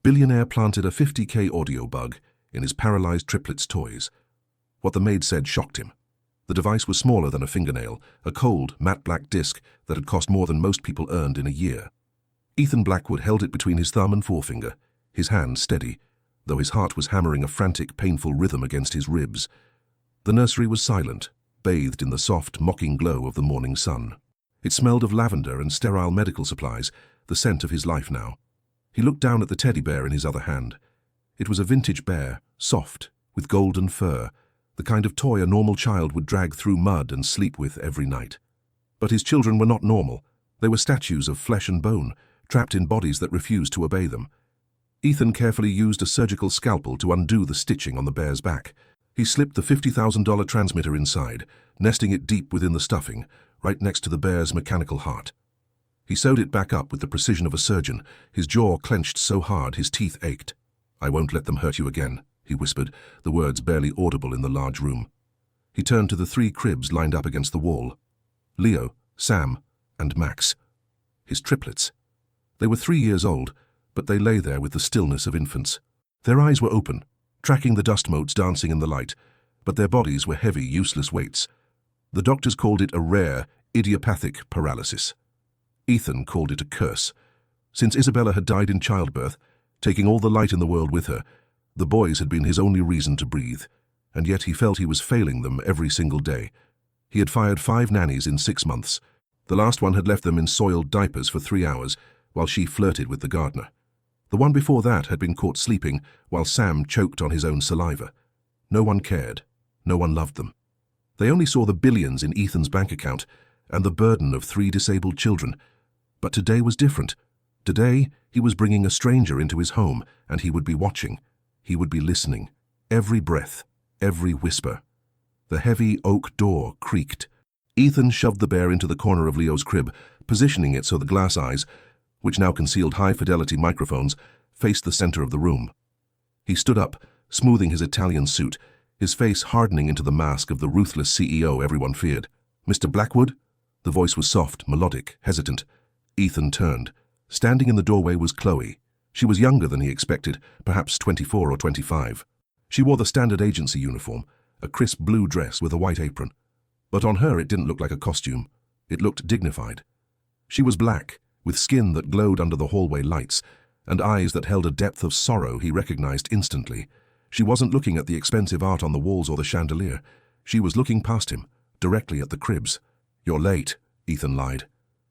Billionaire planted a 50K audio bug in his Paralyzed Triplets toys. What the maid said shocked him. The device was smaller than a fingernail, a cold, matte black disc that had cost more than most people earned in a year. Ethan Blackwood held it between his thumb and forefinger, his hand steady, though his heart was hammering a frantic, painful rhythm against his ribs. The nursery was silent, bathed in the soft, mocking glow of the morning sun. It smelled of lavender and sterile medical supplies, the scent of his life now. He looked down at the teddy bear in his other hand. It was a vintage bear, soft, with golden fur, the kind of toy a normal child would drag through mud and sleep with every night. But his children were not normal. They were statues of flesh and bone, trapped in bodies that refused to obey them. Ethan carefully used a surgical scalpel to undo the stitching on the bear's back. He slipped the $50,000 transmitter inside, nesting it deep within the stuffing, right next to the bear's mechanical heart. He sewed it back up with the precision of a surgeon, his jaw clenched so hard his teeth ached. "I won't let them hurt you again," he whispered, the words barely audible in the large room. He turned to the 3 cribs lined up against the wall. Leo, Sam, and Max. His triplets. They were 3 years old, but they lay there with the stillness of infants. Their eyes were open, tracking the dust motes dancing in the light, but their bodies were heavy, useless weights. The doctors called it a rare, idiopathic paralysis. Ethan called it a curse. Since Isabella had died in childbirth, taking all the light in the world with her, the boys had been his only reason to breathe, and yet he felt he was failing them every single day. He had fired 5 nannies in 6 months. The last one had left them in soiled diapers for 3 hours, while she flirted with the gardener. The one before that had been caught sleeping while Sam choked on his own saliva. No one cared. No one loved them. They only saw the billions in Ethan's bank account and the burden of 3 disabled children. But today was different. Today, he was bringing a stranger into his home, and he would be watching. He would be listening. Every breath, every whisper. The heavy oak door creaked. Ethan shoved the bear into the corner of Leo's crib, positioning it so the glass eyes, which now concealed high-fidelity microphones, faced the center of the room. He stood up, smoothing his Italian suit, his face hardening into the mask of the ruthless CEO everyone feared. "Mr. Blackwood?" The voice was soft, melodic, hesitant. Ethan turned. Standing in the doorway was Chloe. She was younger than he expected, perhaps 24 or 25. She wore the standard agency uniform, a crisp blue dress with a white apron. But on her it didn't look like a costume. It looked dignified. She was black, with skin that glowed under the hallway lights, and eyes that held a depth of sorrow he recognized instantly. She wasn't looking at the expensive art on the walls or the chandelier. She was looking past him, directly at the cribs. "You're late," Ethan lied.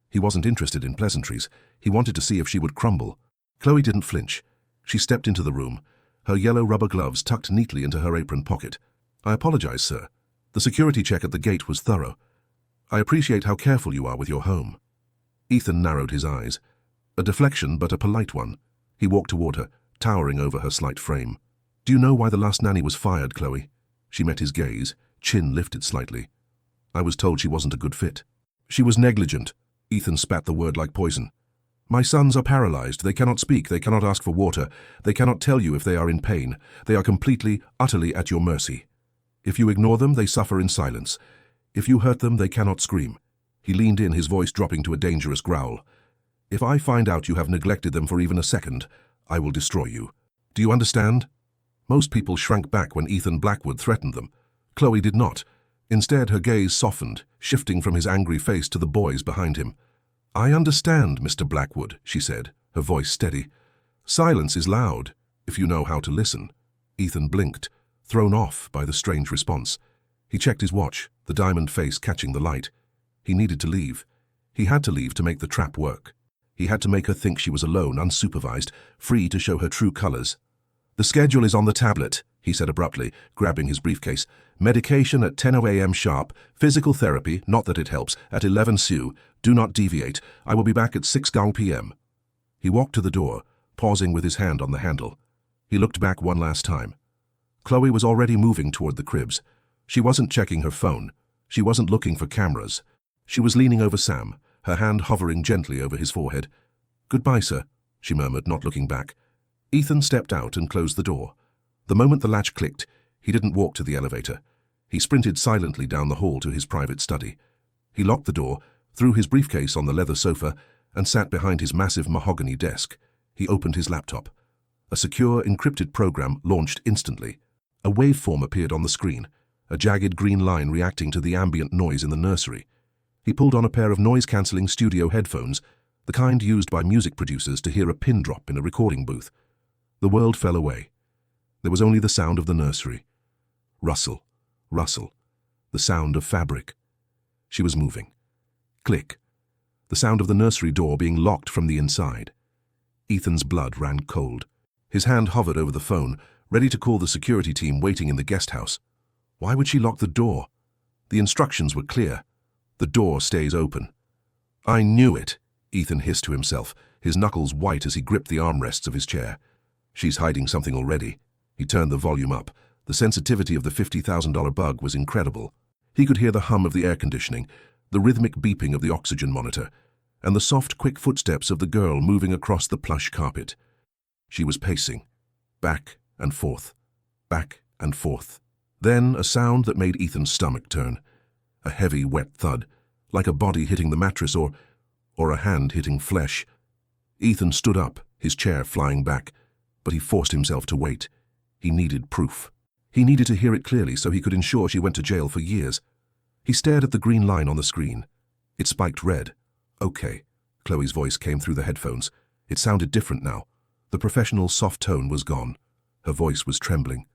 He wasn't interested in pleasantries. He wanted to see if she would crumble. Chloe didn't flinch. She stepped into the room, her yellow rubber gloves tucked neatly into her apron pocket. "I apologize, sir. The security check at the gate was thorough. I appreciate how careful you are with your home." Ethan narrowed his eyes. A deflection, but a polite one. He walked toward her, towering over her slight frame. "Do you know why the last nanny was fired, Chloe?" She met his gaze, chin lifted slightly. "I was told she wasn't a good fit." "She was negligent." Ethan spat the word like poison. "My sons are paralyzed. They cannot speak. They cannot ask for water. They cannot tell you if they are in pain. They are completely, utterly at your mercy. If you ignore them, they suffer in silence. If you hurt them, they cannot scream." He leaned in, his voice dropping to a dangerous growl. "If I find out you have neglected them for even a second, I will destroy you. Do you understand?" Most people shrank back when Ethan Blackwood threatened them. Chloe did not. Instead, her gaze softened, shifting from his angry face to the boys behind him. "I understand, Mr. Blackwood," she said, her voice steady. "Silence is loud, if you know how to listen." Ethan blinked, thrown off by the strange response. He checked his watch, the diamond face catching the light. He needed to leave. He had to leave to make the trap work. He had to make her think she was alone, unsupervised, free to show her true colors. "The schedule is on the tablet," he said abruptly, grabbing his briefcase. "Medication at 10 a.m. sharp, physical therapy, not that it helps, at 11 Sioux. Do not deviate. I will be back at 6 p.m. He walked to the door, pausing with his hand on the handle. He looked back one last time. Chloe was already moving toward the cribs. She wasn't checking her phone. She wasn't looking for cameras. She was leaning over Sam, her hand hovering gently over his forehead. "Goodbye, sir," she murmured, not looking back. Ethan stepped out and closed the door. The moment the latch clicked, he didn't walk to the elevator. He sprinted silently down the hall to his private study. He locked the door, threw his briefcase on the leather sofa, and sat behind his massive mahogany desk. He opened his laptop. A secure, encrypted program launched instantly. A waveform appeared on the screen, a jagged green line reacting to the ambient noise in the nursery. He pulled on a pair of noise-cancelling studio headphones, the kind used by music producers to hear a pin drop in a recording booth. The world fell away. There was only the sound of the nursery. Rustle, rustle, the sound of fabric. She was moving. Click. The sound of the nursery door being locked from the inside. Ethan's blood ran cold. His hand hovered over the phone, ready to call the security team waiting in the guest house. Why would she lock the door? The instructions were clear. The door stays open. I knew it, Ethan hissed to himself, his knuckles white as he gripped the armrests of his chair. She's hiding something already. He turned the volume up. The sensitivity of the $50,000 bug was incredible. He could hear the hum of the air conditioning, the rhythmic beeping of the oxygen monitor, and the soft, quick footsteps of the girl moving across the plush carpet. She was pacing, back and forth, back and forth. Then a sound that made Ethan's stomach turn. A heavy, wet thud, like a body hitting the mattress or a hand hitting flesh. Ethan stood up, his chair flying back, but he forced himself to wait. He needed proof. He needed to hear it clearly so he could ensure she went to jail for years. He stared at the green line on the screen. It spiked red. Okay. Chloe's voice came through the headphones. It sounded different now. The professional soft tone was gone. Her voice was trembling.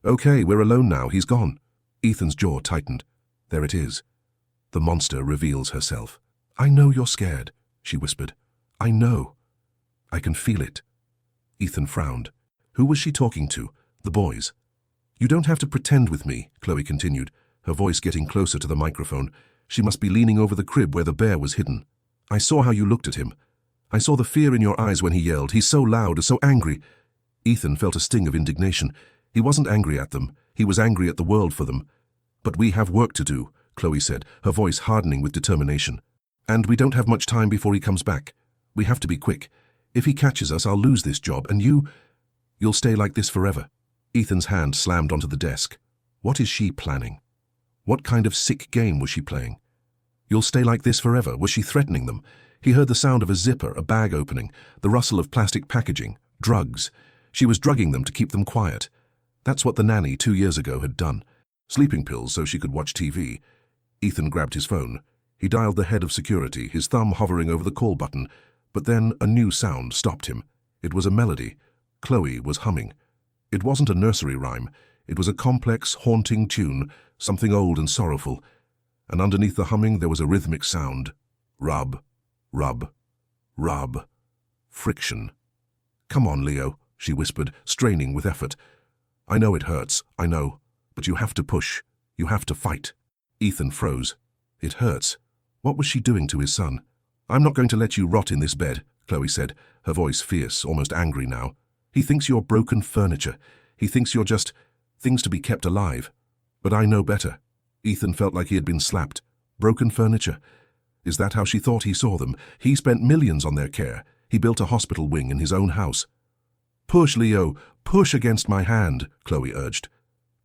Okay, we're alone now. He's gone. Ethan's jaw tightened. There it is. The monster reveals herself. I know you're scared, she whispered. I know. I can feel it. Ethan frowned. Who was she talking to? The boys. You don't have to pretend with me, Chloe continued, her voice getting closer to the microphone. She must be leaning over the crib where the bear was hidden. I saw how you looked at him. I saw the fear in your eyes when he yelled. He's so loud, so angry. Ethan felt a sting of indignation. He wasn't angry at them. He was angry at the world for them. But we have work to do, Chloe said, her voice hardening with determination. And we don't have much time before he comes back. We have to be quick. If he catches us, I'll lose this job, and you'll stay like this forever. Ethan's hand slammed onto the desk. What is she planning? What kind of sick game was she playing? You'll stay like this forever. Was she threatening them? He heard the sound of a zipper, a bag opening, the rustle of plastic packaging, drugs. She was drugging them to keep them quiet. That's what the nanny 2 years ago had done. Sleeping pills so she could watch TV. Ethan grabbed his phone. He dialed the head of security, his thumb hovering over the call button. But then a new sound stopped him. It was a melody. Chloe was humming. It wasn't a nursery rhyme. It was a complex, haunting tune, something old and sorrowful. And underneath the humming there was a rhythmic sound. Rub, rub, rub. Friction. Come on, Leo, she whispered, straining with effort. I know it hurts, I know, but you have to push. You have to fight. Ethan froze. It hurts. What was she doing to his son? I'm not going to let you rot in this bed, Chloe said, her voice fierce, almost angry now. He thinks you're broken furniture. He thinks you're just things to be kept alive. But I know better. Ethan felt like he had been slapped. Broken furniture. Is that how she thought he saw them? He spent millions on their care. He built a hospital wing in his own house. Push, Leo. Push against my hand, Chloe urged.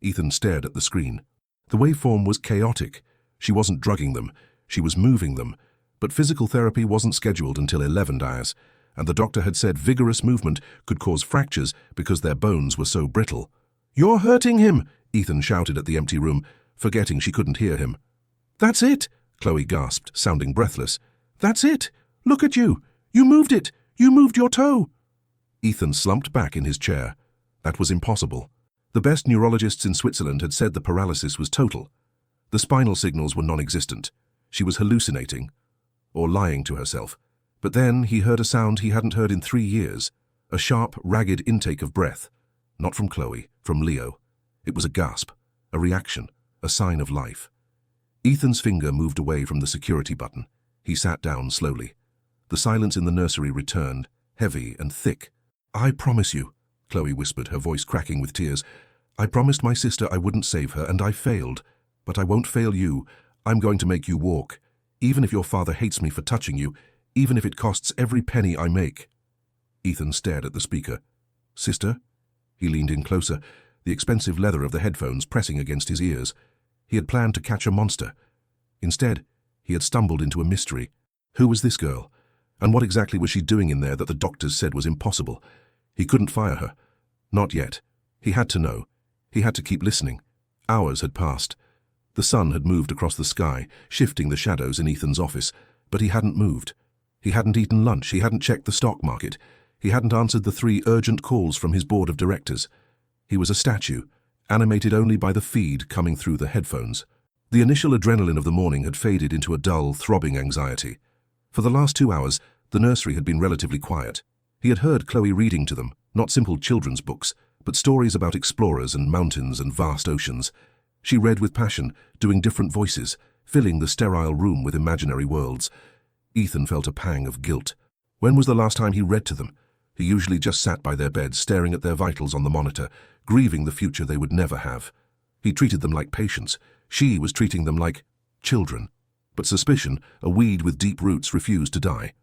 Ethan stared at the screen. The waveform was chaotic. She wasn't drugging them. She was moving them. But physical therapy wasn't scheduled until 11 hours, and the doctor had said vigorous movement could cause fractures because their bones were so brittle. You're hurting him, Ethan shouted at the empty room, forgetting she couldn't hear him. That's it, Chloe gasped, sounding breathless. That's it. Look at you. You moved it. You moved your toe. Ethan slumped back in his chair. That was impossible. The best neurologists in Switzerland had said the paralysis was total. The spinal signals were non-existent. She was hallucinating, or lying to herself. But then he heard a sound he hadn't heard in 3 years, a sharp, ragged intake of breath. Not from Chloe, from Leo. It was a gasp, a reaction, a sign of life. Ethan's finger moved away from the security button. He sat down slowly. The silence in the nursery returned, heavy and thick. I promise you, Chloe whispered, her voice cracking with tears. I promised my sister I wouldn't save her, and I failed. But I won't fail you. I'm going to make you walk. Even if your father hates me for touching you, even if it costs every penny I make. Ethan stared at the speaker. Sister? He leaned in closer, the expensive leather of the headphones pressing against his ears. He had planned to catch a monster. Instead, he had stumbled into a mystery. Who was this girl? And what exactly was she doing in there that the doctors said was impossible? He couldn't fire her. Not yet. He had to know. He had to keep listening. Hours had passed. The sun had moved across the sky, shifting the shadows in Ethan's office, but he hadn't moved. He hadn't eaten lunch, he hadn't checked the stock market, he hadn't answered the 3 urgent calls from his board of directors. He was a statue, animated only by the feed coming through the headphones. The initial adrenaline of the morning had faded into a dull, throbbing anxiety. For the last 2 hours, the nursery had been relatively quiet. He had heard Chloe reading to them, not simple children's books, but stories about explorers and mountains and vast oceans. She read with passion, doing different voices, filling the sterile room with imaginary worlds. Ethan felt a pang of guilt. When was the last time he read to them? He usually just sat by their beds, staring at their vitals on the monitor, grieving the future they would never have. He treated them like patients. She was treating them like children. But suspicion, a weed with deep roots, refused to die.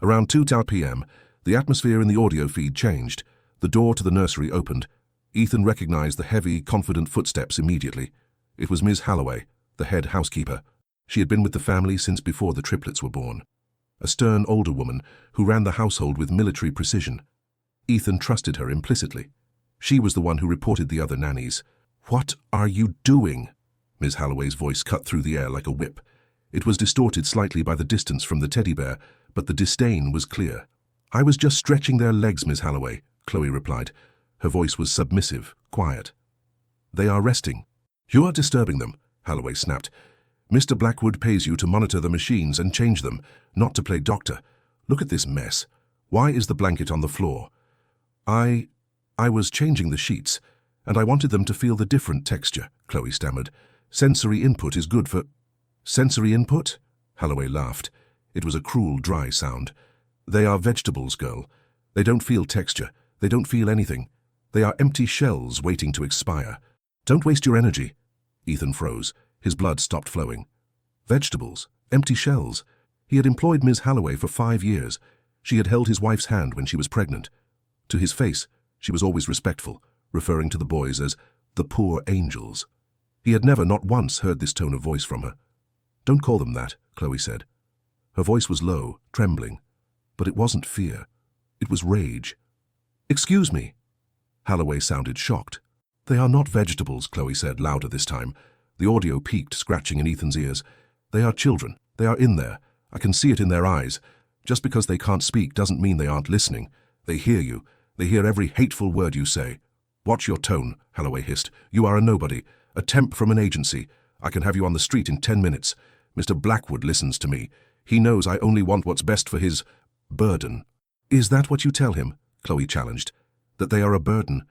Around 2 p.m., the atmosphere in the audio feed changed. The door to the nursery opened. Ethan recognized the heavy, confident footsteps immediately. It was Ms. Holloway, the head housekeeper. She had been with the family since before the triplets were born. A stern older woman who ran the household with military precision. Ethan trusted her implicitly. She was the one who reported the other nannies. "What are you doing?" Ms. Holloway's voice cut through the air like a whip. It was distorted slightly by the distance from the teddy bear, but the disdain was clear. "I was just stretching their legs, Ms. Holloway," Chloe replied. Her voice was submissive, quiet. "They are resting." "You are disturbing them," Holloway snapped. "Mr. Blackwood pays you to monitor the machines and change them, not to play doctor. Look at this mess. Why is the blanket on the floor?" I was changing the sheets, and I wanted them to feel the different texture," Chloe stammered. "Sensory input is good for—" "Sensory input?" Holloway laughed. It was a cruel, dry sound. "They are vegetables, girl. They don't feel texture. They don't feel anything. They are empty shells waiting to expire. Don't waste your energy." Ethan froze. His blood stopped flowing. Vegetables, empty shells. He had employed Ms. Holloway for 5 years. She had held his wife's hand when she was pregnant. To his face, she was always respectful, referring to the boys as the poor angels. He had never, not once, heard this tone of voice from her. "Don't call them that," Chloe said. Her voice was low, trembling. But it wasn't fear. It was rage. "Excuse me." Holloway sounded shocked. "They are not vegetables," Chloe said, louder this time. The audio peaked, scratching in Ethan's ears. "They are children. They are in there. I can see it in their eyes. Just because they can't speak doesn't mean they aren't listening. They hear you. They hear every hateful word you say." "Watch your tone," Holloway hissed. "You are a nobody, a temp from an agency. I can have you on the street in 10 minutes. Mr. Blackwood listens to me. He knows I only want what's best for his burden." "Is that what you tell him?" Chloe challenged. "That they are a burden?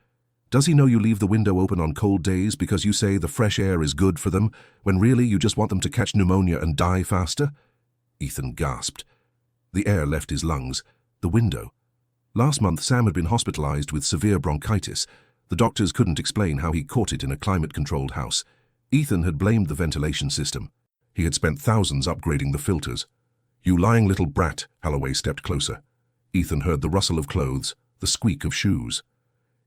Does he know you leave the window open on cold days because you say the fresh air is good for them, when really you just want them to catch pneumonia and die faster?" Ethan gasped. The air left his lungs. The window. Last month, Sam had been hospitalized with severe bronchitis. The doctors couldn't explain how he caught it in a climate-controlled house. Ethan had blamed the ventilation system. He had spent thousands upgrading the filters. "You lying little brat," Holloway stepped closer. Ethan heard the rustle of clothes, the squeak of shoes.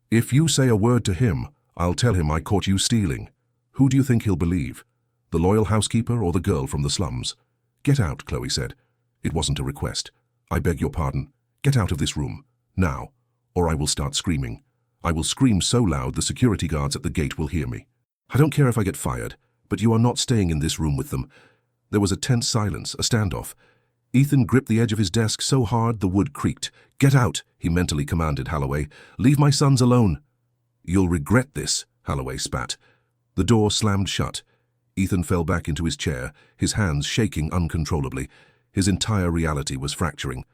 "If you say a word to him, I'll tell him I caught you stealing. Who do you think he'll believe? The loyal housekeeper or the girl from the slums?" "Get out," Chloe said. It wasn't a request. "I beg your pardon. Get out of this room. Now. Or I will start screaming. I will scream so loud the security guards at the gate will hear me. I don't care if I get fired, but you are not staying in this room with them." There was a tense silence, a standoff. Ethan gripped the edge of his desk so hard the wood creaked. "Get out," he mentally commanded Holloway. "Leave my sons alone." "You'll regret this," Holloway spat. The door slammed shut. Ethan fell back into his chair, his hands shaking uncontrollably. His entire reality was fracturing.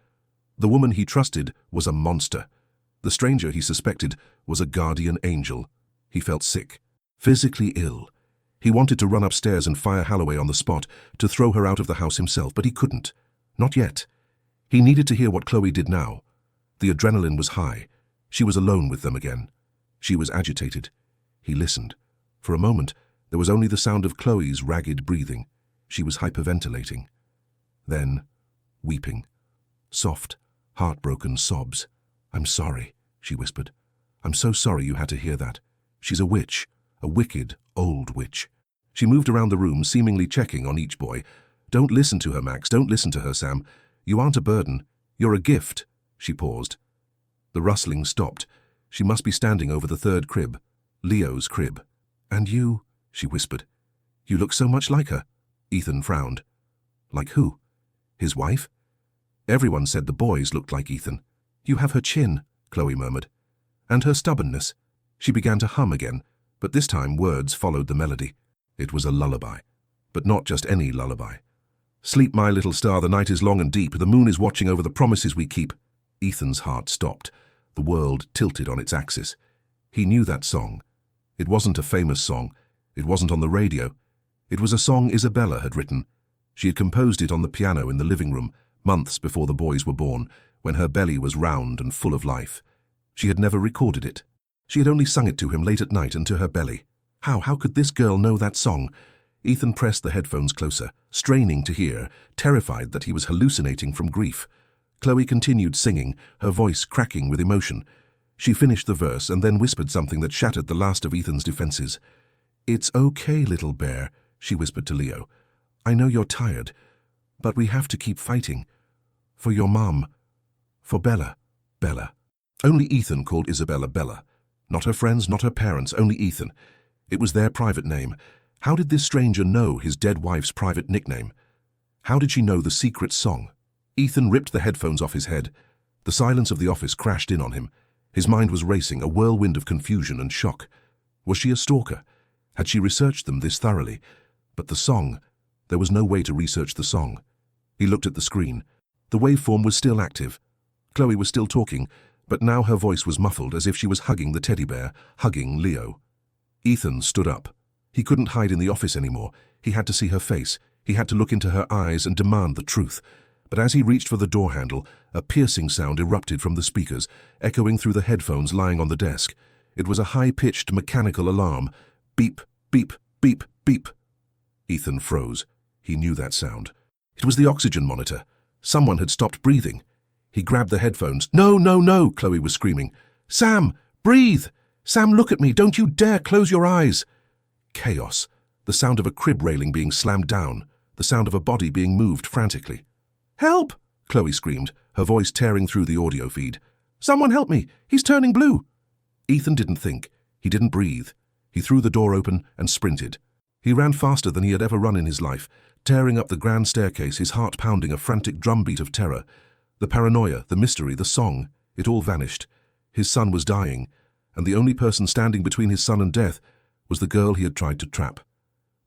The woman he trusted was a monster. The stranger he suspected was a guardian angel. He felt sick, physically ill. He wanted to run upstairs and fire Holloway on the spot, to throw her out of the house himself, but he couldn't. Not yet. He needed to hear what Chloe did now. The adrenaline was high. She was alone with them again. She was agitated. He listened. For a moment, there was only the sound of Chloe's ragged breathing. She was hyperventilating. Then, weeping. Soft, heartbroken sobs. "I'm sorry," she whispered. "I'm so sorry you had to hear that. She's a witch, a wicked, old witch." She moved around the room, seemingly checking on each boy. "Don't listen to her, Max. Don't listen to her, Sam. You aren't a burden. You're a gift." She paused. The rustling stopped. She must be standing over the third crib, Leo's crib. "And you," she whispered. "You look so much like her." Ethan frowned. "Like who? His wife?" Everyone said the boys looked like Ethan. "You have her chin," Chloe murmured. "And her stubbornness." She began to hum again, but this time words followed the melody. It was a lullaby, but not just any lullaby. "Sleep, my little star, the night is long and deep, the moon is watching over the promises we keep." Ethan's heart stopped. The world tilted on its axis. He knew that song. It wasn't a famous song. It wasn't on the radio. It was a song Isabella had written. She had composed it on the piano in the living room, months before the boys were born, when her belly was round and full of life. She had never recorded it. She had only sung it to him late at night and to her belly. How could this girl know that song? Ethan pressed the headphones closer, straining to hear, terrified that he was hallucinating from grief. Chloe continued singing, her voice cracking with emotion. She finished the verse and then whispered something that shattered the last of Ethan's defenses. "It's okay, little bear," she whispered to Leo. "I know you're tired, but we have to keep fighting. For your mom. For Bella. Bella." Only Ethan called Isabella Bella. Not her friends, not her parents, only Ethan. It was their private name. How did this stranger know his dead wife's private nickname? How did she know the secret song? Ethan ripped the headphones off his head. The silence of the office crashed in on him. His mind was racing, a whirlwind of confusion and shock. Was she a stalker? Had she researched them this thoroughly? But the song, there was no way to research the song. He looked at the screen. The waveform was still active. Chloe was still talking, but now her voice was muffled as if she was hugging the teddy bear, hugging Leo. Ethan stood up. He couldn't hide in the office anymore. He had to see her face. He had to look into her eyes and demand the truth. But as he reached for the door handle, a piercing sound erupted from the speakers, echoing through the headphones lying on the desk. It was a high-pitched mechanical alarm. Beep, beep, beep, beep. Ethan froze. He knew that sound. It was the oxygen monitor. Someone had stopped breathing. He grabbed the headphones. "No, no, no," Chloe was screaming. "Sam, breathe! Sam, look at me! Don't you dare close your eyes!" Chaos. The sound of a crib railing being slammed down. The sound of a body being moved frantically. "Help!" Chloe screamed, her voice tearing through the audio feed. "Someone help me! He's turning blue!" Ethan didn't think. He didn't breathe. He threw the door open and sprinted. He ran faster than he had ever run in his life, tearing up the grand staircase, his heart pounding a frantic drumbeat of terror. The paranoia, the mystery, the song, it all vanished. His son was dying, and the only person standing between his son and death was the girl he had tried to trap.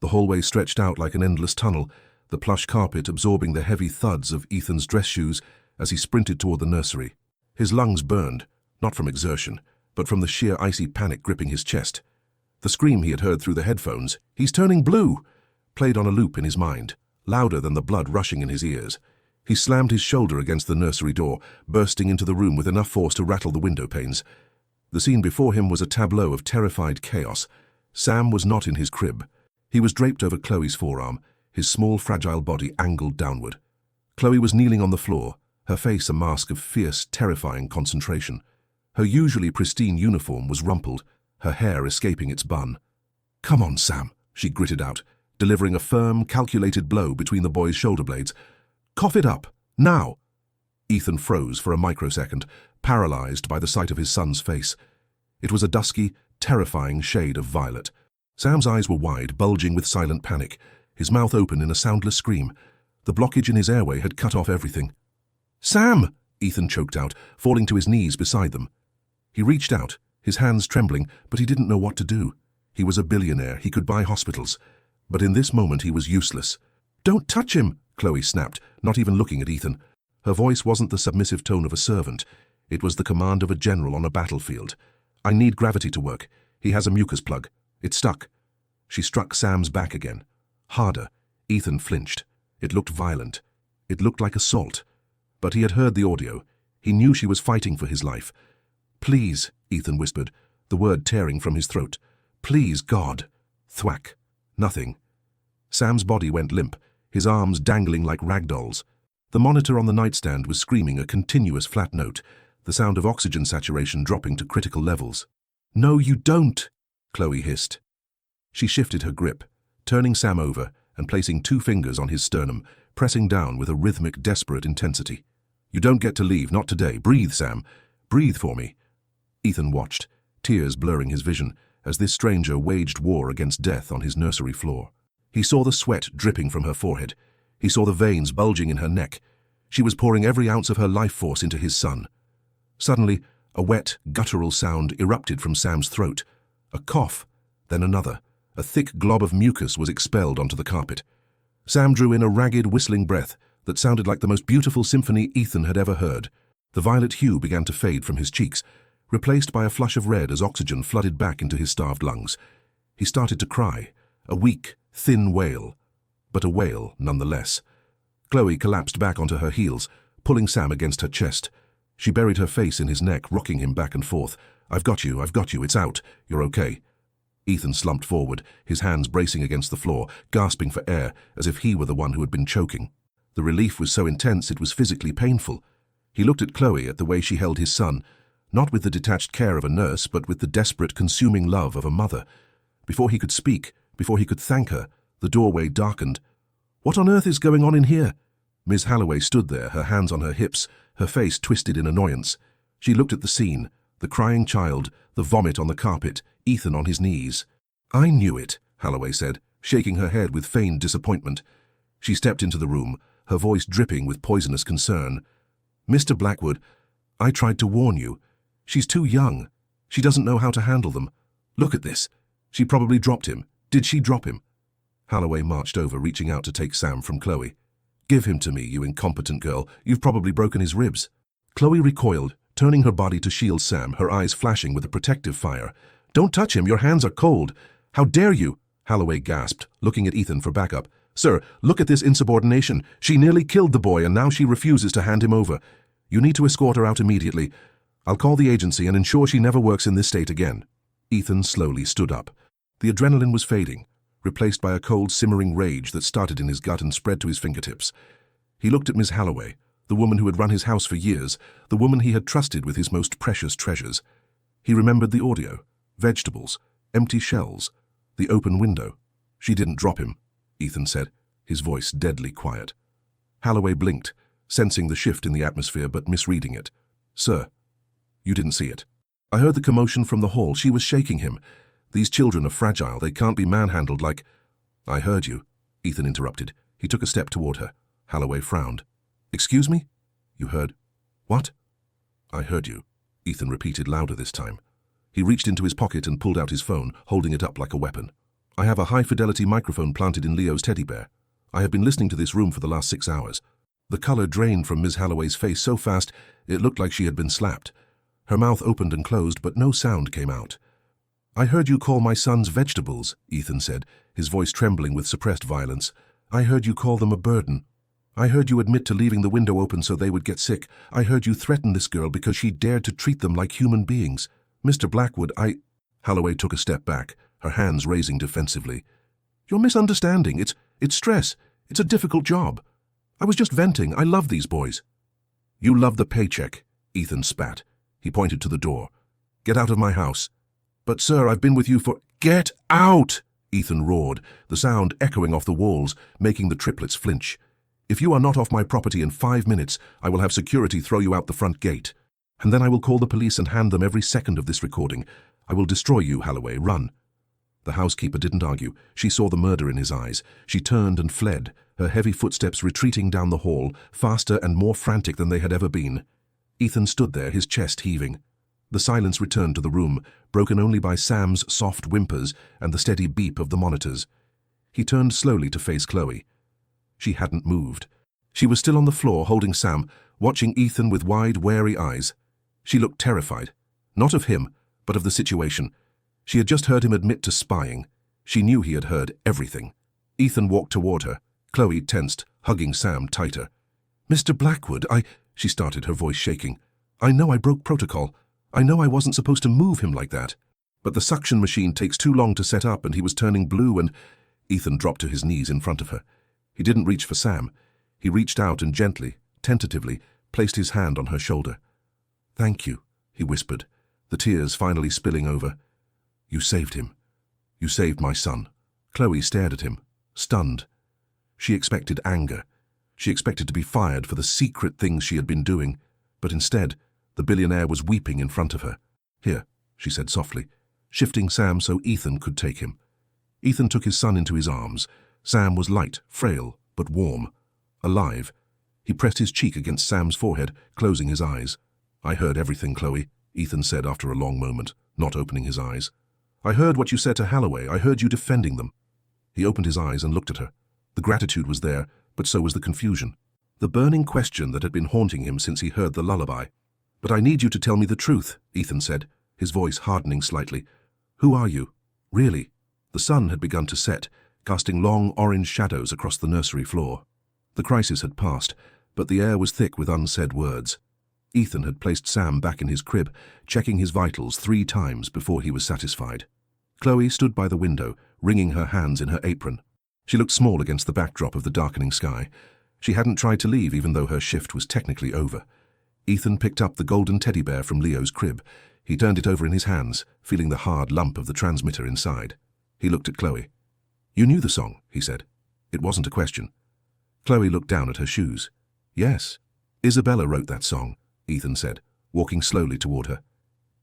The hallway stretched out like an endless tunnel, the plush carpet absorbing the heavy thuds of Ethan's dress shoes as he sprinted toward the nursery. His lungs burned, not from exertion, but from the sheer icy panic gripping his chest. The scream he had heard through the headphones, "He's turning blue!" played on a loop in his mind, louder than the blood rushing in his ears. He slammed his shoulder against the nursery door, bursting into the room with enough force to rattle the window panes. The scene before him was a tableau of terrified chaos. Sam was not in his crib. He was draped over Chloe's forearm, his small, fragile body angled downward. Chloe was kneeling on the floor, her face a mask of fierce, terrifying concentration. Her usually pristine uniform was rumpled, her hair escaping its bun. "Come on, Sam," she gritted out, delivering a firm, calculated blow between the boy's shoulder blades. "Cough it up, now!" Ethan froze for a microsecond, paralyzed by the sight of his son's face. It was a dusky, terrifying shade of violet. Sam's eyes were wide, bulging with silent panic, his mouth open in a soundless scream. The blockage in his airway had cut off everything. "Sam!" Ethan choked out, falling to his knees beside them. He reached out, his hands trembling, but he didn't know what to do. He was a billionaire, he could buy hospitals. But in this moment he was useless. "Don't touch him!" Chloe snapped, not even looking at Ethan. Her voice wasn't the submissive tone of a servant. It was the command of a general on a battlefield. "I need gravity to work. He has a mucus plug. It's stuck." She struck Sam's back again. Harder. Ethan flinched. It looked violent. It looked like assault. But he had heard the audio. He knew she was fighting for his life. "Please," Ethan whispered, the word tearing from his throat. "Please, God." Thwack. Nothing. Sam's body went limp, his arms dangling like rag dolls. The monitor on the nightstand was screaming a continuous flat note, the sound of oxygen saturation dropping to critical levels. "No, you don't," Chloe hissed. She shifted her grip, turning Sam over and placing 2 fingers on his sternum, pressing down with a rhythmic, desperate intensity. "You don't get to leave, not today. Breathe, Sam. Breathe for me." Ethan watched, tears blurring his vision, as this stranger waged war against death on his nursery floor. He saw the sweat dripping from her forehead. He saw the veins bulging in her neck. She was pouring every ounce of her life force into his son. Suddenly, a wet, guttural sound erupted from Sam's throat. A cough, then another. A thick glob of mucus was expelled onto the carpet. Sam drew in a ragged, whistling breath that sounded like the most beautiful symphony Ethan had ever heard. The violet hue began to fade from his cheeks, replaced by a flush of red as oxygen flooded back into his starved lungs. He started to cry, a weak, thin wail, but a wail nonetheless. Chloe collapsed back onto her heels, pulling Sam against her chest. She buried her face in his neck, rocking him back and forth. I've got you, it's out, you're okay." Ethan slumped forward, his hands bracing against the floor, gasping for air, as if he were the one who had been choking. The relief was so intense it was physically painful. He looked at Chloe, at the way she held his son, not with the detached care of a nurse, but with the desperate, consuming love of a mother. Before he could speak, before he could thank her, the doorway darkened. "What on earth is going on in here?" Miss Halloway stood there, her hands on her hips, her face twisted in annoyance. She looked at the scene, the crying child, the vomit on the carpet, Ethan on his knees. "I knew it," Halloway said, shaking her head with feigned disappointment. She stepped into the room, her voice dripping with poisonous concern. "Mr. Blackwood, I tried to warn you. She's too young. She doesn't know how to handle them. Look at this. She probably dropped him. Did she drop him?" Halloway marched over, reaching out to take Sam from Chloe. "Give him to me, you incompetent girl. You've probably broken his ribs." Chloe recoiled, turning her body to shield Sam, her eyes flashing with a protective fire. "Don't touch him, your hands are cold. How dare you?" Halloway gasped, looking at Ethan for backup. "Sir, look at this insubordination. She nearly killed the boy and now she refuses to hand him over. You need to escort her out immediately. I'll call the agency and ensure she never works in this state again." Ethan slowly stood up. The adrenaline was fading, replaced by a cold, simmering rage that started in his gut and spread to his fingertips. He looked at Miss Halloway, the woman who had run his house for years, the woman he had trusted with his most precious treasures. He remembered the audio, vegetables, empty shells, the open window. "She didn't drop him," Ethan said, his voice deadly quiet. Halloway blinked, sensing the shift in the atmosphere but misreading it. "Sir, you didn't see it. I heard the commotion from the hall. She was shaking him. These children are fragile. They can't be manhandled like—" "I heard you," Ethan interrupted. He took a step toward her. Halloway frowned. "Excuse me? You heard— what?" "I heard you," Ethan repeated louder this time. He reached into his pocket and pulled out his phone, holding it up like a weapon. "I have a high-fidelity microphone planted in Leo's teddy bear. I have been listening to this room for the last 6 hours." The color drained from Miss Halloway's face so fast it looked like she had been slapped. Her mouth opened and closed, but no sound came out. "I heard you call my sons vegetables," Ethan said, his voice trembling with suppressed violence. "I heard you call them a burden. I heard you admit to leaving the window open so they would get sick. I heard you threaten this girl because she dared to treat them like human beings. Mr. Blackwood, Halloway took a step back, her hands raising defensively. "You're misunderstanding. It's stress. It's a difficult job. I was just venting. I love these boys." "You love the paycheck," Ethan spat. He pointed to the door. "Get out of my house." "But sir, I've been with you for—" "Get out!" Ethan roared, the sound echoing off the walls, making the triplets flinch. "If you are not off my property in 5 minutes, I will have security throw you out the front gate. And then I will call the police and hand them every second of this recording. I will destroy you, Halloway. Run." The housekeeper didn't argue. She saw the murder in his eyes. She turned and fled, her heavy footsteps retreating down the hall, faster and more frantic than they had ever been. Ethan stood there, his chest heaving. The silence returned to the room, broken only by Sam's soft whimpers and the steady beep of the monitors. He turned slowly to face Chloe. She hadn't moved. She was still on the floor, holding Sam, watching Ethan with wide, wary eyes. She looked terrified, not of him, but of the situation. She had just heard him admit to spying. She knew he had heard everything. Ethan walked toward her. Chloe tensed, hugging Sam tighter. "Mr. Blackwood, she started, her voice shaking. "I know I broke protocol. I know I wasn't supposed to move him like that. But the suction machine takes too long to set up and he was turning blue and—" Ethan dropped to his knees in front of her. He didn't reach for Sam. He reached out and gently, tentatively, placed his hand on her shoulder. "Thank you," he whispered, the tears finally spilling over. "You saved him. You saved my son." Chloe stared at him, stunned. She expected anger. She expected to be fired for the secret things she had been doing, but instead, The billionaire was weeping in front of her. "Here," she said softly, shifting Sam so Ethan could take him. Ethan took his son into his arms. Sam was light, frail, but warm, alive. He pressed his cheek against Sam's forehead, closing his eyes. "I heard everything, Chloe," Ethan said after a long moment, not opening his eyes. "I heard what you said to Holloway. I heard you defending them." He opened his eyes and looked at her. The gratitude was there, but so was the confusion. The burning question that had been haunting him since he heard the lullaby. "But I need you to tell me the truth," Ethan said, his voice hardening slightly. "Who are you? Really?" The sun had begun to set, casting long orange shadows across the nursery floor. The crisis had passed, but the air was thick with unsaid words. Ethan had placed Sam back in his crib, checking his vitals 3 times before he was satisfied. Chloe stood by the window, wringing her hands in her apron. She looked small against the backdrop of the darkening sky. She hadn't tried to leave even though her shift was technically over. Ethan picked up the golden teddy bear from Leo's crib. He turned it over in his hands, feeling the hard lump of the transmitter inside. He looked at Chloe. "You knew the song," he said. It wasn't a question. Chloe looked down at her shoes. "Yes, Isabella wrote that song," Ethan said, walking slowly toward her.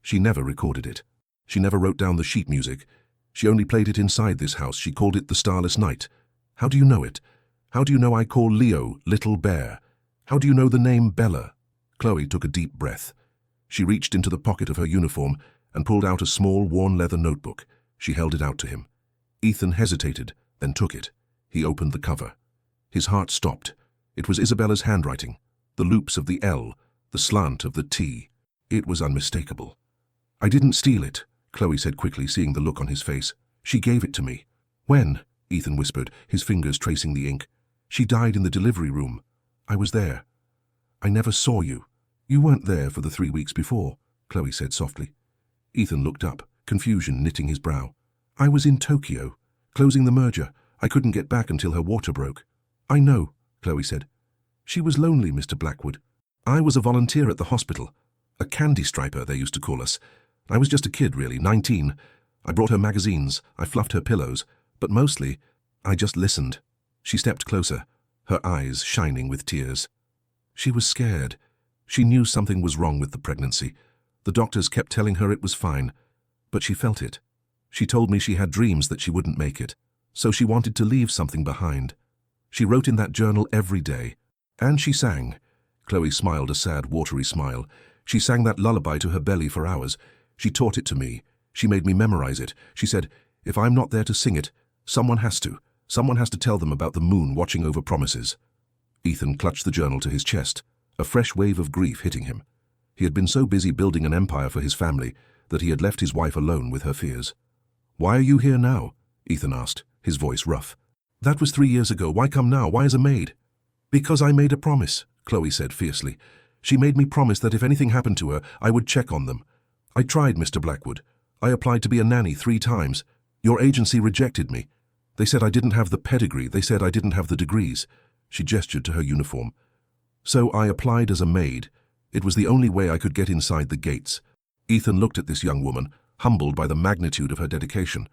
"She never recorded it. She never wrote down the sheet music. She only played it inside this house. She called it the Starless Night. How do you know it? How do you know I call Leo Little Bear? How do you know the name Bella?" Chloe took a deep breath. She reached into the pocket of her uniform and pulled out a small, worn leather notebook. She held it out to him. Ethan hesitated, then took it. He opened the cover. His heart stopped. It was Isabella's handwriting, the loops of the L, the slant of the T. It was unmistakable. "I didn't steal it," Chloe said quickly, seeing the look on his face. "She gave it to me." "When?" Ethan whispered, his fingers tracing the ink. "She died in the delivery room. I was there." "I never saw you." "You weren't there for the 3 weeks before," Chloe said softly. Ethan looked up, confusion knitting his brow. "I was in Tokyo, closing the merger. I couldn't get back until her water broke." "I know," Chloe said. "She was lonely, Mr. Blackwood. I was a volunteer at the hospital. A candy striper, they used to call us. I was just a kid, really, 19. I brought her magazines, I fluffed her pillows, but mostly, I just listened." She stepped closer, her eyes shining with tears. She was scared. She knew something was wrong with the pregnancy. The doctors kept telling her it was fine, but she felt it. She told me she had dreams that she wouldn't make it, so she wanted to leave something behind. She wrote in that journal every day, and she sang. Chloe smiled a sad, watery smile. She sang that lullaby to her belly for hours. She taught it to me. She made me memorize it. She said, "If I'm not there to sing it, someone has to. Someone has to tell them about the moon watching over promises." Ethan clutched the journal to his chest, a fresh wave of grief hitting him. He had been so busy building an empire for his family that he had left his wife alone with her fears. "Why are you here now?" Ethan asked, his voice rough. "That was 3 years ago. Why come now? Why as a maid?" "Because I made a promise," Chloe said fiercely. "She made me promise that if anything happened to her, I would check on them. I tried, Mr. Blackwood. I applied to be a nanny 3 times. Your agency rejected me. They said I didn't have the pedigree. They said I didn't have the degrees." She gestured to her uniform. "So I applied as a maid. It was the only way I could get inside the gates." Ethan looked at this young woman, humbled by the magnitude of her dedication.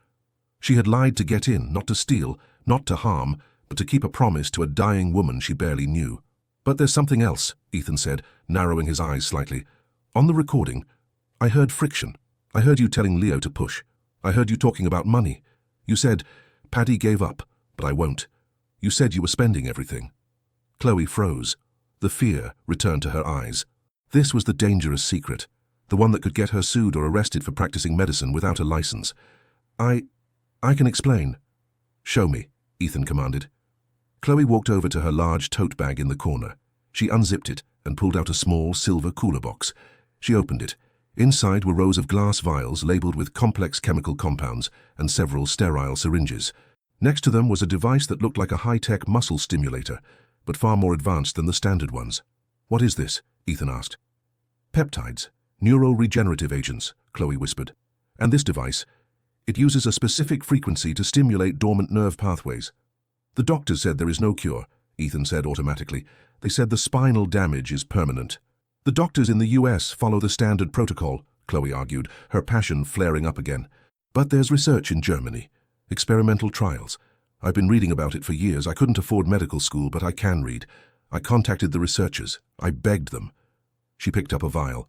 She had lied to get in, not to steal, not to harm, but to keep a promise to a dying woman she barely knew. "But there's something else," Ethan said, narrowing his eyes slightly. "On the recording, I heard friction. I heard you telling Leo to push. I heard you talking about money. You said, 'Paddy gave up, but I won't.' You said you were spending everything." Chloe froze. The fear returned to her eyes. This was the dangerous secret, the one that could get her sued or arrested for practicing medicine without a license. I can explain." "Show me," Ethan commanded. Chloe walked over to her large tote bag in the corner. She unzipped it and pulled out a small silver cooler box. She opened it. Inside were rows of glass vials labeled with complex chemical compounds and several sterile syringes. Next to them was a device that looked like a high-tech muscle stimulator, but far more advanced than the standard ones. "What is this?" Ethan asked. "Peptides, neuroregenerative agents," Chloe whispered. "And this device, it uses a specific frequency to stimulate dormant nerve pathways." "The doctors said there is no cure," Ethan said automatically. "They said the spinal damage is permanent." "The doctors in the US follow the standard protocol," Chloe argued, her passion flaring up again. "But there's research in Germany. Experimental trials. I've been reading about it for years. I couldn't afford medical school, but I can read. I contacted the researchers. I begged them." She picked up a vial.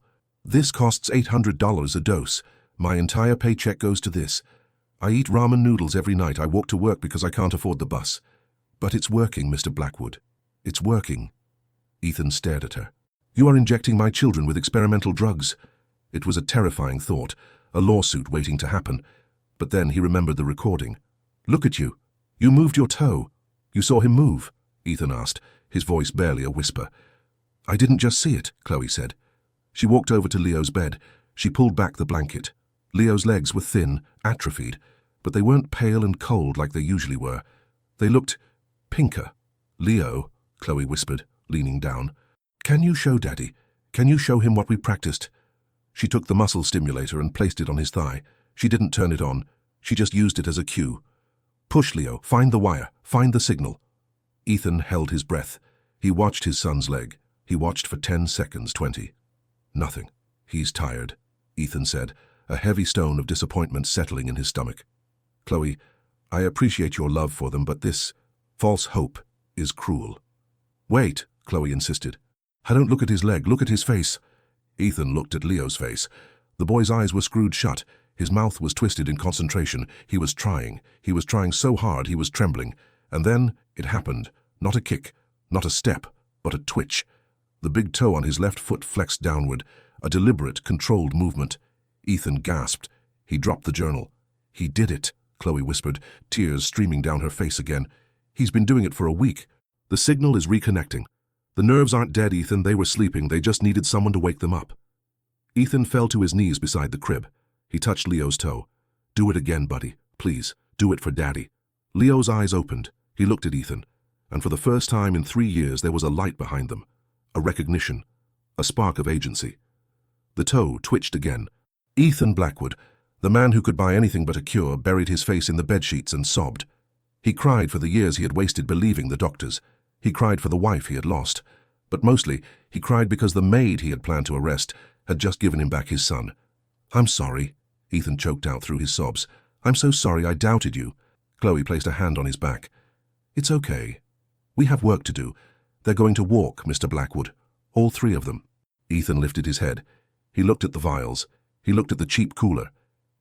This costs $800 a dose. My entire paycheck goes to this. I eat ramen noodles every night. I walk to work because I can't afford the bus. But it's working, Mr. Blackwood. It's working. Ethan stared at her. You are injecting my children with experimental drugs. It was a terrifying thought, a lawsuit waiting to happen. But then he remembered the recording. Look at you. You moved your toe. You saw him move? Ethan asked, his voice barely a whisper. I didn't just see it, Chloe said. She walked over to Leo's bed. She pulled back the blanket. Leo's legs were thin, atrophied, but they weren't pale and cold like they usually were. They looked pinker. Leo, Chloe whispered, leaning down. Can you show Daddy? Can you show him what we practiced? She took the muscle stimulator and placed it on his thigh. She didn't turn it on. She just used it as a cue. Push, Leo. Find the wire. Find the signal. Ethan held his breath. He watched his son's leg. He watched for 10 seconds, 20. Nothing. He's tired, Ethan said, a heavy stone of disappointment settling in his stomach. Chloe, I appreciate your love for them, but this false hope is cruel. Wait, Chloe insisted. I don't look at his leg, look at his face. Ethan looked at Leo's face. The boy's eyes were screwed shut. His mouth was twisted in concentration. He was trying. He was trying so hard he was trembling. And then it happened. Not a kick, not a step, but a twitch. The big toe on his left foot flexed downward, a deliberate, controlled movement. Ethan gasped. He dropped the journal. He did it, Chloe whispered, tears streaming down her face again. He's been doing it for a week. The signal is reconnecting. The nerves aren't dead, Ethan. They were sleeping. They just needed someone to wake them up. Ethan fell to his knees beside the crib. He touched Leo's toe. Do it again, buddy. Please, do it for Daddy. Leo's eyes opened. He looked at Ethan. And for the first time in 3 years, there was a light behind them. A recognition. A spark of agency. The toe twitched again. Ethan Blackwood, the man who could buy anything but a cure, buried his face in the bedsheets and sobbed. He cried for the years he had wasted believing the doctors. He cried for the wife he had lost. But mostly, he cried because the maid he had planned to arrest had just given him back his son. I'm sorry, Ethan choked out through his sobs. I'm so sorry I doubted you. Chloe placed a hand on his back. It's okay. We have work to do. They're going to walk, Mr. Blackwood. All 3 of them. Ethan lifted his head. He looked at the vials. He looked at the cheap cooler.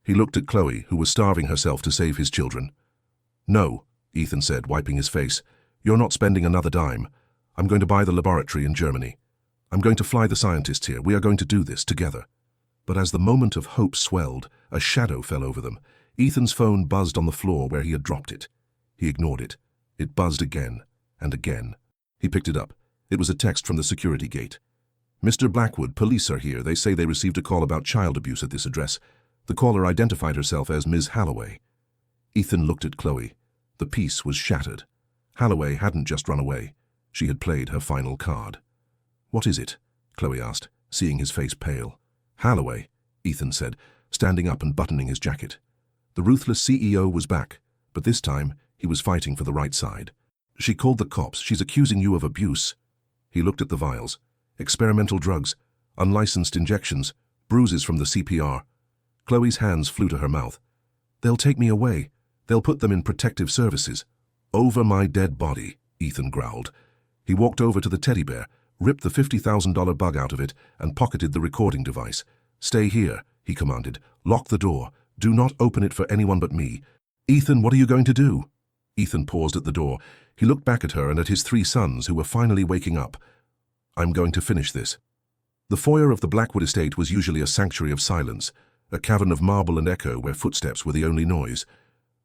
He looked at Chloe, who was starving herself to save his children. No, Ethan said, wiping his face. You're not spending another dime. I'm going to buy the laboratory in Germany. I'm going to fly the scientists here. We are going to do this together. But as the moment of hope swelled, a shadow fell over them. Ethan's phone buzzed on the floor where he had dropped it. He ignored it. It buzzed again and again. He picked it up. It was a text from the security gate. Mr. Blackwood, police are here. They say they received a call about child abuse at this address. The caller identified herself as Ms. Holloway. Ethan looked at Chloe. The peace was shattered. Holloway hadn't just run away. She had played her final card. What is it? Chloe asked, seeing his face pale. Holloway, Ethan said, standing up and buttoning his jacket. The ruthless CEO was back, but this time he was fighting for the right side. She called the cops. She's accusing you of abuse. He looked at the vials. Experimental drugs, unlicensed injections, bruises from the CPR. Chloe's hands flew to her mouth. They'll take me away. They'll put them in protective services. Over my dead body, Ethan growled. He walked over to the teddy bear, ripped the $50,000 bug out of it, and pocketed the recording device. Stay here, he commanded. Lock the door. Do not open it for anyone but me. Ethan, what are you going to do? Ethan paused at the door. He looked back at her and at his 3 sons, who were finally waking up. I'm going to finish this. The foyer of the Blackwood estate was usually a sanctuary of silence, a cavern of marble and echo where footsteps were the only noise.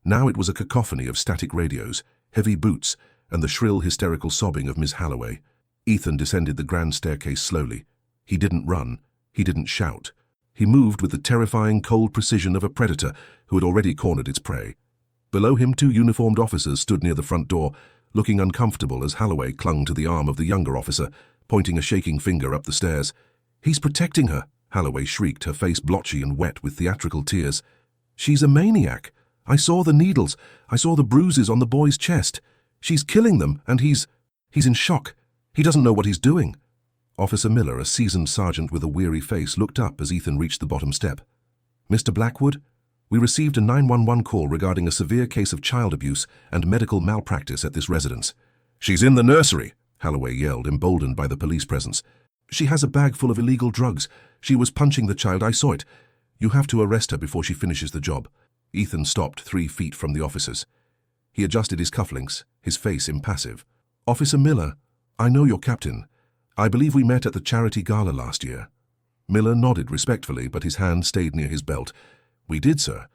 Now it was a cacophony of static radios, heavy boots, and the shrill, hysterical sobbing of Miss Holloway. Ethan descended the grand staircase slowly. He didn't run. He didn't shout. He moved with the terrifying, cold precision of a predator who had already cornered its prey. Below him, 2 uniformed officers stood near the front door, looking uncomfortable as Holloway clung to the arm of the younger officer, pointing a shaking finger up the stairs. He's protecting her, Holloway shrieked, her face blotchy and wet with theatrical tears. She's a maniac. I saw the needles. I saw the bruises on the boy's chest. She's killing them, and he's in shock. He doesn't know what he's doing. Officer Miller, a seasoned sergeant with a weary face, looked up as Ethan reached the bottom step. Mr. Blackwood, we received a 911 call regarding a severe case of child abuse and medical malpractice at this residence. She's in the nursery, Holloway yelled, emboldened by the police presence. She has a bag full of illegal drugs. She was punching the child, I saw it. You have to arrest her before she finishes the job. Ethan stopped 3 feet from the officers. He adjusted his cufflinks, his face impassive. Officer Miller, I know your captain. I believe we met at the charity gala last year. Miller nodded respectfully, but his hand stayed near his belt. We did, sir.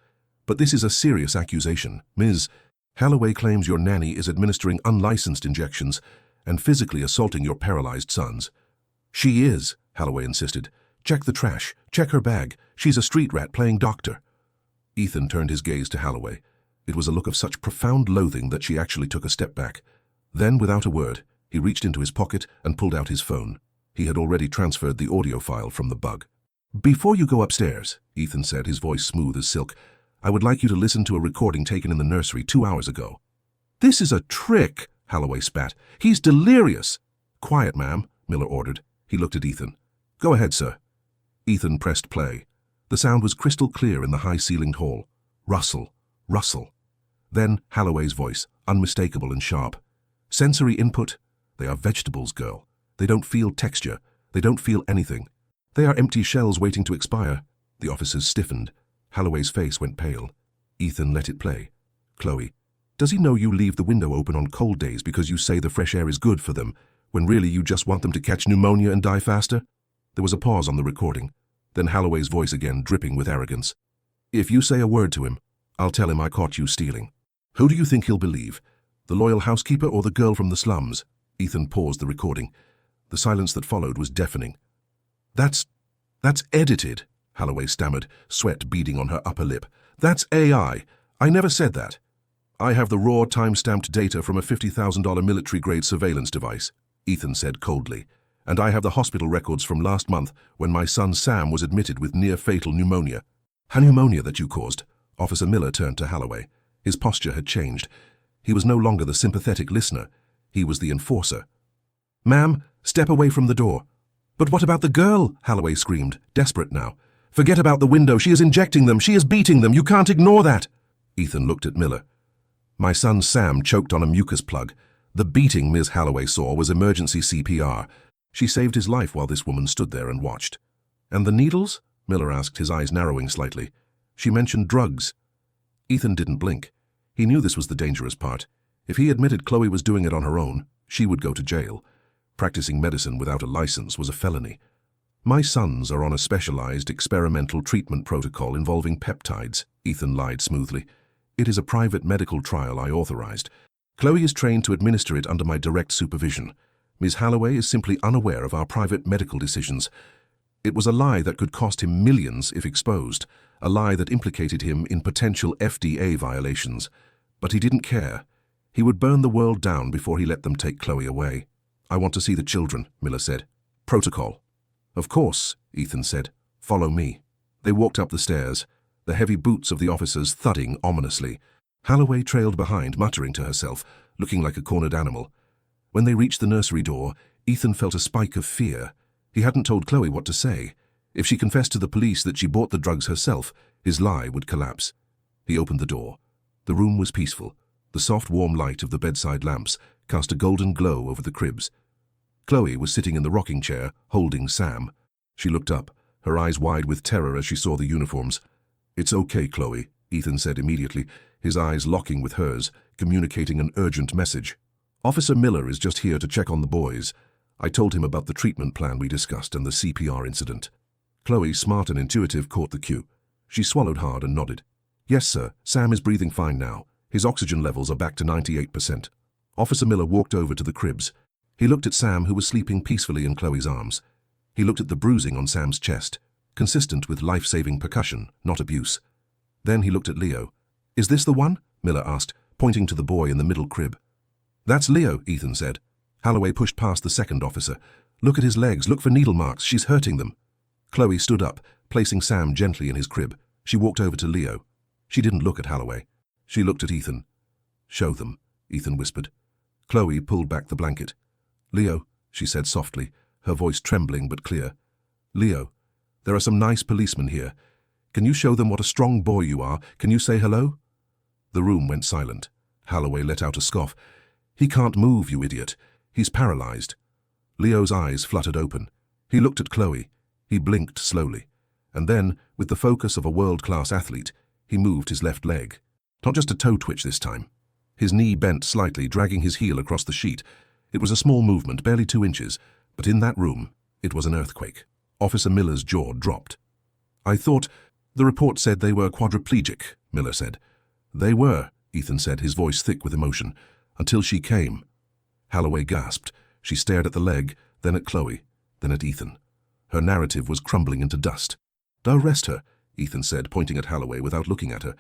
But this is a serious accusation. Ms. Holloway claims your nanny is administering unlicensed injections and physically assaulting your paralyzed sons. She is, Holloway insisted. Check the trash. Check her bag. She's a street rat playing doctor. Ethan turned his gaze to Holloway. It was a look of such profound loathing that she actually took a step back. Then, without a word, he reached into his pocket and pulled out his phone. He had already transferred the audio file from the bug. Before you go upstairs, Ethan said, his voice smooth as silk, I would like you to listen to a recording taken in the nursery 2 hours ago. This is a trick, Holloway spat. He's delirious. Quiet, ma'am, Miller ordered. He looked at Ethan. Go ahead, sir. Ethan pressed play. The sound was crystal clear in the high-ceilinged hall. Rustle, rustle. Then Holloway's voice, unmistakable and sharp. Sensory input. They are vegetables, girl. They don't feel texture. They don't feel anything. They are empty shells waiting to expire. The officers stiffened. Holloway's face went pale. Ethan let it play. Chloe, does he know you leave the window open on cold days because you say the fresh air is good for them, when really you just want them to catch pneumonia and die faster? There was a pause on the recording. Then Holloway's voice again, dripping with arrogance. If you say a word to him, I'll tell him I caught you stealing. Who do you think he'll believe? The loyal housekeeper or the girl from the slums? Ethan paused the recording. The silence that followed was deafening. That's edited, Holloway stammered, sweat beading on her upper lip. That's AI. I never said that. I have the raw, time-stamped data from a $50,000 military-grade surveillance device, Ethan said coldly. And I have the hospital records from last month when my son Sam was admitted with near-fatal pneumonia. A pneumonia that you caused. Officer Miller turned to Holloway. His posture had changed. He was no longer the sympathetic listener. He was the enforcer. Ma'am, step away from the door. But what about the girl? Holloway screamed, desperate now. Forget about the window. She is injecting them. She is beating them. You can't ignore that. Ethan looked at Miller. My son Sam choked on a mucus plug. The beating Ms. Holloway saw was emergency CPR. She saved his life while this woman stood there and watched. And the needles? Miller asked, his eyes narrowing slightly. She mentioned drugs. Ethan didn't blink. He knew this was the dangerous part. If he admitted Chloe was doing it on her own, she would go to jail. Practicing medicine without a license was a felony. My sons are on a specialized experimental treatment protocol involving peptides, Ethan lied smoothly. It is a private medical trial I authorized. Chloe is trained to administer it under my direct supervision. Ms. Holloway is simply unaware of our private medical decisions. It was a lie that could cost him millions if exposed, a lie that implicated him in potential FDA violations. But he didn't care. He would burn the world down before he let them take Chloe away. I want to see the children, Miller said. Protocol. Of course, Ethan said. Follow me. They walked up the stairs, the heavy boots of the officers thudding ominously. Holloway trailed behind, muttering to herself, looking like a cornered animal. When they reached the nursery door, Ethan felt a spike of fear. He hadn't told Chloe what to say. If she confessed to the police that she bought the drugs herself, his lie would collapse. He opened the door. The room was peaceful. The soft, warm light of the bedside lamps cast a golden glow over the cribs. Chloe was sitting in the rocking chair, holding Sam. She looked up, her eyes wide with terror as she saw the uniforms. It's okay, Chloe, Ethan said immediately, his eyes locking with hers, communicating an urgent message. Officer Miller is just here to check on the boys. I told him about the treatment plan we discussed and the CPR incident. Chloe, smart and intuitive, caught the cue. She swallowed hard and nodded. Yes, sir. Sam is breathing fine now. His oxygen levels are back to 98%. Officer Miller walked over to the cribs. He looked at Sam, who was sleeping peacefully in Chloe's arms. He looked at the bruising on Sam's chest, consistent with life-saving percussion, not abuse. Then he looked at Leo. Is this the one? Miller asked, pointing to the boy in the middle crib. That's Leo, Ethan said. Holloway pushed past the second officer. Look at his legs. Look for needle marks. She's hurting them. Chloe stood up, placing Sam gently in his crib. She walked over to Leo. She didn't look at Holloway. She looked at Ethan. Show them, Ethan whispered. Chloe pulled back the blanket. Leo, she said softly, her voice trembling but clear. Leo, there are some nice policemen here. Can you show them what a strong boy you are? Can you say hello? The room went silent. Holloway let out a scoff. He can't move, you idiot. He's paralyzed. Leo's eyes fluttered open. He looked at Chloe. He blinked slowly. And then, with the focus of a world-class athlete, he moved his left leg. Not just a toe twitch this time. His knee bent slightly, dragging his heel across the sheet. It was a small movement, barely 2 inches, but in that room, it was an earthquake. Officer Miller's jaw dropped. "I thought the report said they were quadriplegic," Miller said. "They were," Ethan said, his voice thick with emotion, "until she came." Holloway gasped. She stared at the leg, then at Chloe, then at Ethan. Her narrative was crumbling into dust. "Arrest her," Ethan said, pointing at Holloway without looking at her.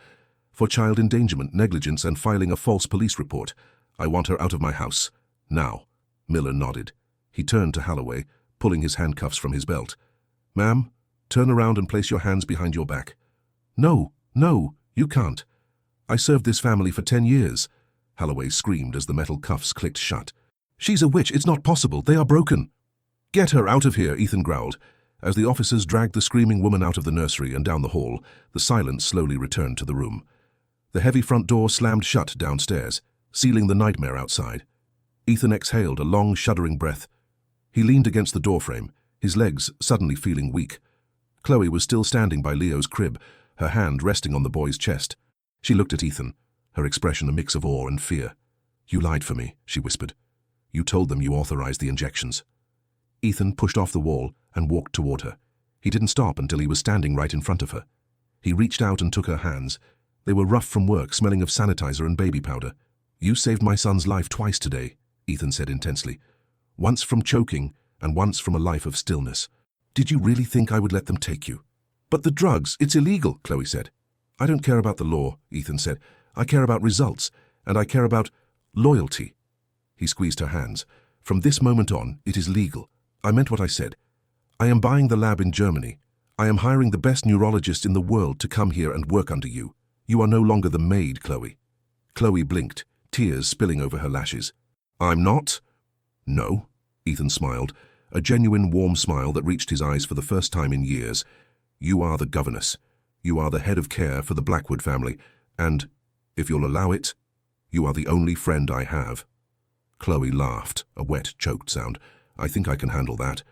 "For child endangerment, negligence, and filing a false police report. I want her out of my house. Now." Miller nodded. He turned to Holloway, pulling his handcuffs from his belt. "Ma'am, turn around and place your hands behind your back." "No, no, you can't. I served this family for 10 years. Holloway screamed as the metal cuffs clicked shut. "She's a witch. It's not possible. They are broken." "Get her out of here," Ethan growled. As the officers dragged the screaming woman out of the nursery and down the hall, the silence slowly returned to the room. The heavy front door slammed shut downstairs, sealing the nightmare outside. Ethan exhaled a long, shuddering breath. He leaned against the doorframe, his legs suddenly feeling weak. Chloe was still standing by Leo's crib, her hand resting on the boy's chest. She looked at Ethan, her expression a mix of awe and fear. "You lied for me," she whispered. "You told them you authorized the injections." Ethan pushed off the wall and walked toward her. He didn't stop until he was standing right in front of her. He reached out and took her hands. They were rough from work, smelling of sanitizer and baby powder. "You saved my son's life twice today," Ethan said intensely. "Once from choking and once from a life of stillness. Did you really think I would let them take you?" "But the drugs, it's illegal," Chloe said. "I don't care about the law," Ethan said. "I care about results, and I care about loyalty." He squeezed her hands. "From this moment on, it is legal. I meant what I said. I am buying the lab in Germany. I am hiring the best neurologist in the world to come here and work under you. You are no longer the maid, Chloe." Chloe blinked, tears spilling over her lashes. "I'm not?" "No," Ethan smiled, a genuine warm smile that reached his eyes for the first time in years. "You are the governess. You are the head of care for the Blackwood family, and, if you'll allow it, you are the only friend I have." Chloe laughed, a wet, choked sound. "I think I can handle that."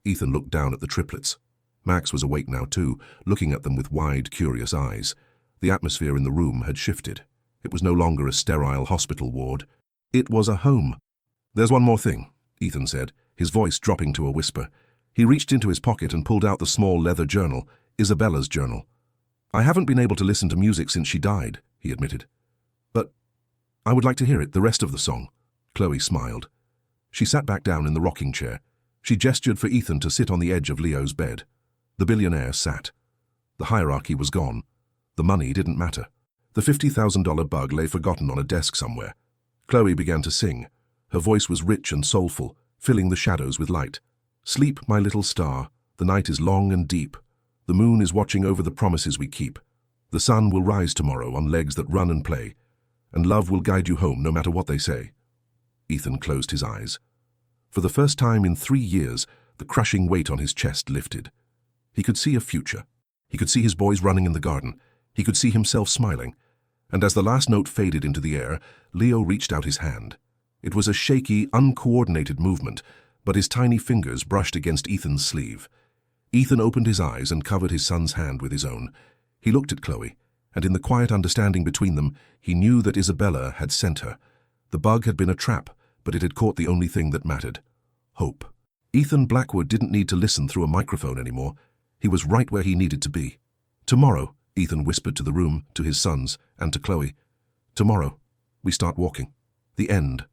Ethan looked down at the triplets. Max was awake now too, looking at them with wide, curious eyes. The atmosphere in the room had shifted. It was no longer a sterile hospital ward. It was a home. "There's one more thing," Ethan said, his voice dropping to a whisper. He reached into his pocket and pulled out the small leather journal, Isabella's journal. "I haven't been able to listen to music since she died," he admitted. "But I would like to hear it, the rest of the song." Chloe smiled. She sat back down in the rocking chair. She gestured for Ethan to sit on the edge of Leo's bed. The billionaire sat. The hierarchy was gone. The money didn't matter. The $50,000 bug lay forgotten on a desk somewhere. Chloe began to sing. Her voice was rich and soulful, filling the shadows with light. "Sleep, my little star. The night is long and deep. The moon is watching over the promises we keep. The sun will rise tomorrow on legs that run and play. And love will guide you home no matter what they say." Ethan closed his eyes. For the first time in 3 years, the crushing weight on his chest lifted. He could see a future. He could see his boys running in the garden. He could see himself smiling. And as the last note faded into the air, Leo reached out his hand. It was a shaky, uncoordinated movement, but his tiny fingers brushed against Ethan's sleeve. Ethan opened his eyes and covered his son's hand with his own. He looked at Chloe, and in the quiet understanding between them, he knew that Isabella had sent her. The bug had been a trap, but it had caught the only thing that mattered: hope. Ethan Blackwood didn't need to listen through a microphone anymore. He was right where he needed to be. "Tomorrow," Ethan whispered to the room, to his sons, and to Chloe. "Tomorrow, we start walking. The end